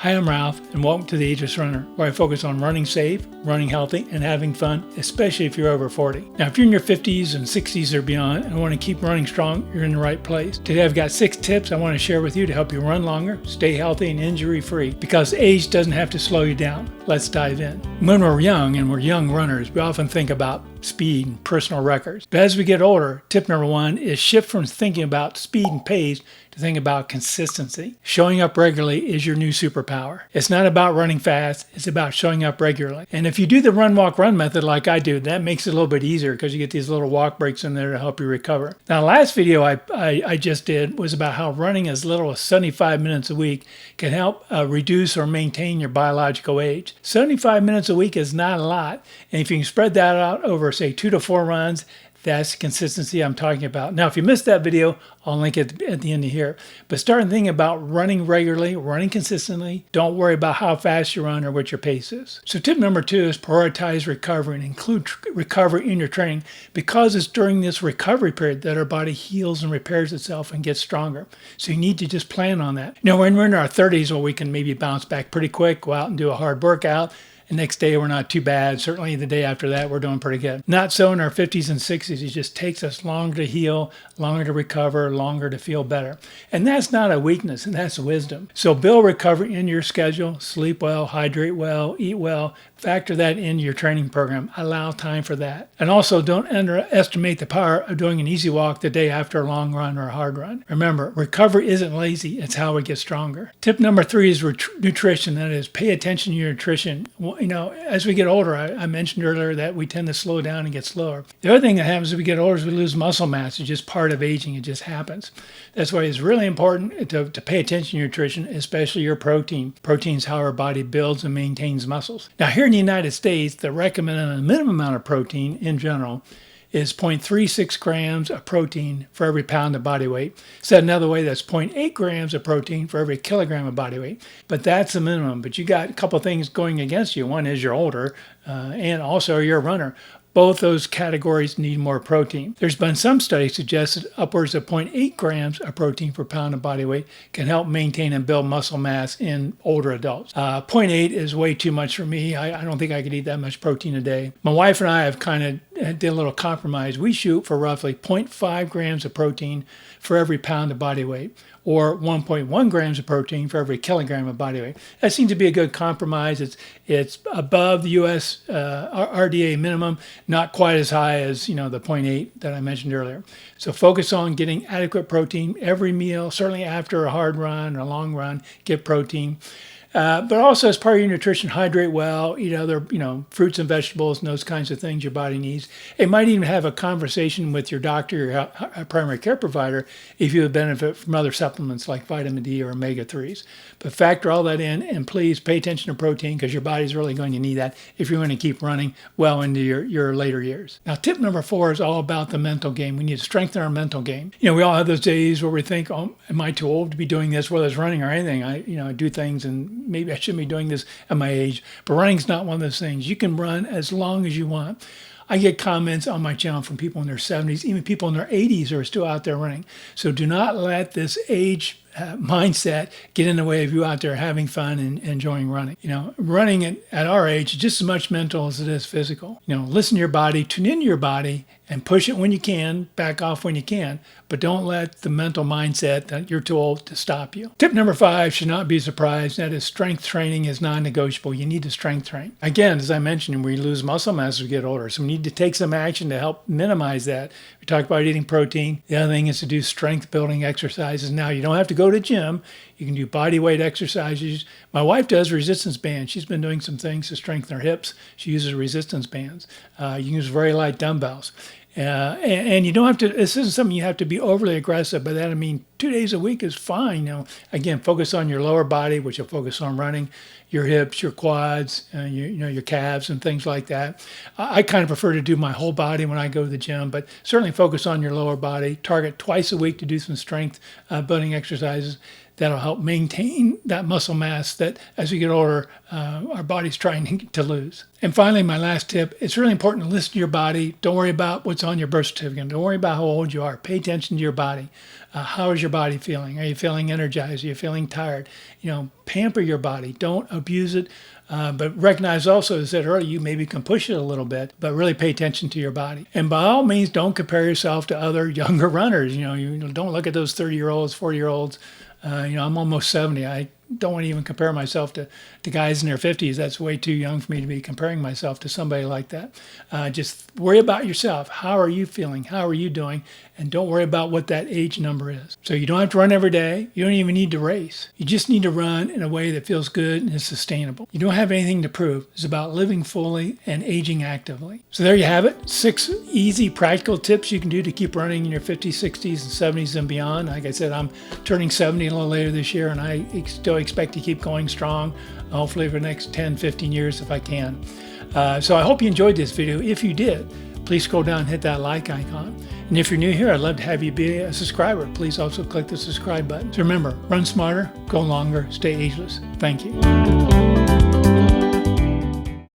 Hi, I'm Ralph, and welcome to the Ageless Runner, where I focus on running safe, running healthy, and having fun, especially if you're over 40. Now, if you're in your 50s and 60s or beyond and want to keep running strong, you're in the right place. Today, I've got 6 tips I want to share with you to help you run longer, stay healthy, and injury-free, because age doesn't have to slow you down. Let's dive in. When we're young, and we're young runners, we often think about speed and personal records. But as we get older, tip number 1 is shift from thinking about speed and pace to think about consistency. Showing up regularly is your new superpower. It's not about running fast, it's about showing up regularly. And if you do the run, walk, run method like I do, that makes it a little bit easier because you get these little walk breaks in there to help you recover. Now, the last video I just did was about how running as little as 75 minutes a week can help reduce or maintain your biological age. 75 minutes a week is not a lot. And if you can spread that out over, say, 2 to 4 runs, that's the consistency I'm talking about. Now, if you missed that video, I'll link it at the end of here. But start thinking about running regularly, running consistently. Don't worry about how fast you run or what your pace is. So tip number 2 is prioritize recovery and include recovery in your training, because it's during this recovery period that our body heals and repairs itself and gets stronger. So you need to just plan on that. Now, when we're in our 30s, well, we can maybe bounce back pretty quick, go out and do a hard workout. The next day, we're not too bad. Certainly the day after that, we're doing pretty good. Not so in our 50s and 60s. It just takes us longer to heal, longer to recover, longer to feel better. And that's not a weakness, and that's wisdom. So build recovery in your schedule. Sleep well, hydrate well, eat well. Factor that into your training program. Allow time for that. And also, don't underestimate the power of doing an easy walk the day after a long run or a hard run. Remember, recovery isn't lazy. It's how we get stronger. Tip number 3 is nutrition. That is, pay attention to your nutrition. You know, as we get older, I mentioned earlier that we tend to slow down and get slower. The other thing that happens as we get older is we lose muscle mass. It's just part of aging. It just happens. That's why it's really important to pay attention to your nutrition, especially your protein. Protein is how our body builds and maintains muscles. Now, here in the United States, the recommended minimum amount of protein in general is 0.36 grams of protein for every pound of body weight. Said another way, that's 0.8 grams of protein for every kilogram of body weight. But that's the minimum. But you got a couple things going against you. One is you're older, and also you're a runner. Both those categories need more protein. There's been some studies suggested upwards of 0.8 grams of protein per pound of body weight can help maintain and build muscle mass in older adults. 0.8 is way too much for me. I don't think I could eat that much protein a day. My wife and I have kind of did a little compromise. We shoot for roughly 0.5 grams of protein for every pound of body weight, or 1.1 grams of protein for every kilogram of body weight. That seems to be a good compromise. It's above the U.S. RDA minimum, not quite as high as the 0.8 that I mentioned earlier. So focus on getting adequate protein every meal, certainly after a hard run or a long run, get protein. But also, as part of your nutrition, hydrate well, eat other, fruits and vegetables and those kinds of things your body needs. It might even have a conversation with your doctor, your primary care provider, if you would benefit from other supplements like vitamin D or omega-3s. But factor all that in, and please pay attention to protein, because your body's really going to need that if you're going to keep running well into your later years. Now, tip number 4 is all about the mental game. We need to strengthen our mental game. We all have those days where we think, oh, am I too old to be doing this, whether it's running or anything? I do things and maybe I shouldn't be doing this at my age, but running's not one of those things. You can run as long as you want. I get comments on my channel from people in their 70s, even people in their 80s who are still out there running. So do not let this age mindset get in the way of you out there having fun and enjoying running. Running at our age is just as much mental as it is physical. Listen to your body, tune into your body, and push it when you can, back off when you can, but don't let the mental mindset that you're too old to stop you. Tip number 5 should not be a surprise. That is, strength training is non-negotiable. You need to strength train. Again, as I mentioned, we lose muscle mass as we get older, so we need to take some action to help minimize that. We talked about eating protein. The other thing is to do strength building exercises. Now, you don't have to go to the gym. You can do body weight exercises. My wife does resistance bands. She's been doing some things to strengthen her hips. She uses resistance bands. You can use very light dumbbells. And you don't have to, this isn't something you have to be overly aggressive. By that I mean 2 days a week is fine. Again, focus on your lower body, which will focus on running, your hips, your quads, your calves and things like that. I kind of prefer to do my whole body when I go to the gym, but certainly focus on your lower body. Target twice a week to do some strength building exercises. that'll help maintain that muscle mass that as we get older, our body's trying to lose. And finally, my last tip, it's really important to listen to your body. Don't worry about what's on your birth certificate. Don't worry about how old you are. Pay attention to your body. How is your body feeling? Are you feeling energized? Are you feeling tired? Pamper your body. Don't abuse it. But recognize also, as I said earlier, you maybe can push it a little bit, but really pay attention to your body. And by all means, don't compare yourself to other younger runners. You don't look at those 30-year-olds, 40-year-olds. I'm almost 70. I don't want to even compare myself to guys in their 50s. That's way too young for me to be comparing myself to somebody like that. Just worry about yourself. How are you feeling? How are you doing? And don't worry about what that age number is. So you don't have to run every day. You don't even need to race. You just need to run in a way that feels good and is sustainable. You don't have anything to prove. It's about living fully and aging actively. So there you have it. 6 easy, practical tips you can do to keep running in your 50s, 60s, and 70s and beyond. Like I said, I'm turning 70 a little later this year, and I still expect to keep going strong, hopefully for the next 10, 15 years if I can. So I hope you enjoyed this video. If you did, please scroll down and hit that like icon. And if you're new here, I'd love to have you be a subscriber. Please also click the subscribe button. So remember, run smarter, go longer, stay ageless. Thank you.